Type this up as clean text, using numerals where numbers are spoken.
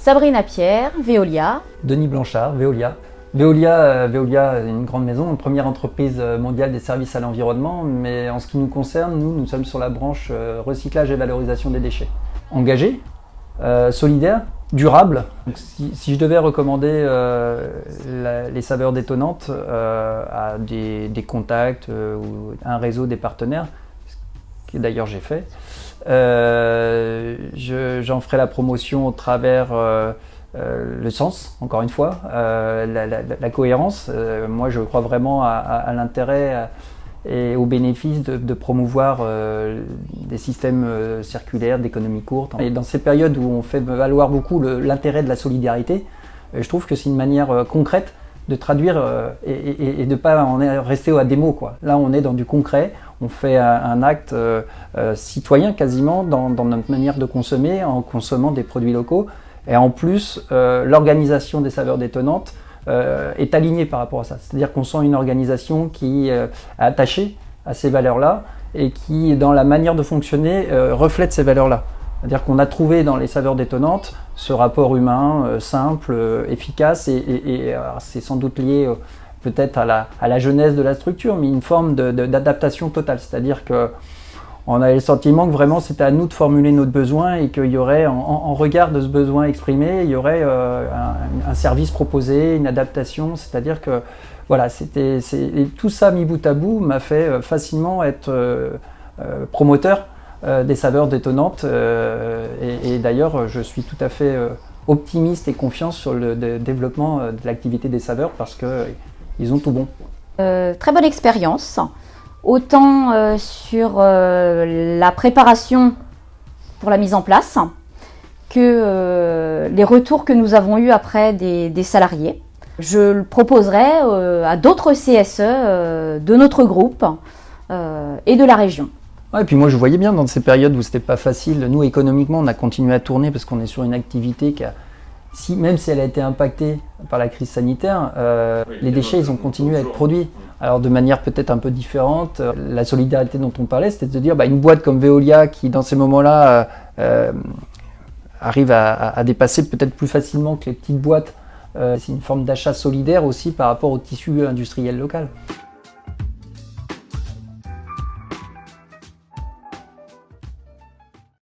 Sabrina Pierre, Veolia. Denis Blanchard, Veolia. Veolia est une grande maison, une première entreprise mondiale des services à l'environnement, mais en ce qui nous concerne, nous sommes sur la branche recyclage et valorisation des déchets. Engagé, solidaire, durable. Donc, si je devais recommander les saveurs détonnantes à des contacts ou un réseau des partenaires, ce que d'ailleurs j'ai fait, j'en ferai la promotion au travers le sens, encore une fois, la cohérence. Moi, je crois vraiment à l'intérêt et au bénéfice de promouvoir des systèmes circulaires, d'économie courte. Et dans ces périodes où on fait valoir beaucoup l'intérêt de la solidarité, je trouve que c'est une manière concrète de traduire et de ne pas en rester à des mots, quoi. Là, on est dans du concret, on fait un acte citoyen quasiment dans notre manière de consommer, en consommant des produits locaux. Et en plus, l'organisation des saveurs détonnantes est alignée par rapport à ça. C'est-à-dire qu'on sent une organisation qui est attachée à ces valeurs-là et qui, dans la manière de fonctionner, reflète ces valeurs-là. C'est-à-dire qu'on a trouvé dans les saveurs détonnantes ce rapport humain simple, efficace et c'est sans doute lié peut-être à la jeunesse de la structure, mais une forme d'adaptation totale. C'est-à-dire que on avait le sentiment que vraiment c'était à nous de formuler notre besoin et qu'il y aurait, en regard de ce besoin exprimé, il y aurait un service proposé, une adaptation. C'est-à-dire que voilà, et tout ça mis bout à bout m'a fait facilement être promoteur des saveurs détonnantes. Et d'ailleurs, je suis tout à fait optimiste et confiant sur le développement de l'activité des saveurs parce qu'ils ont tout bon. Très bonne expérience. Autant sur la préparation pour la mise en place que les retours que nous avons eus après des salariés. Je le proposerai à d'autres CSE de notre groupe et de la région. Ouais, et puis moi je voyais bien dans ces périodes où c'était pas facile, nous économiquement on a continué à tourner parce qu'on est sur une activité qui a, même si elle a été impactée par la crise sanitaire, les déchets ils ont continué à être produits. Alors de manière peut-être un peu différente, la solidarité dont on parlait, c'était de dire une boîte comme Veolia qui dans ces moments-là arrive à dépasser peut-être plus facilement que les petites boîtes, c'est une forme d'achat solidaire aussi par rapport au tissu industriel local.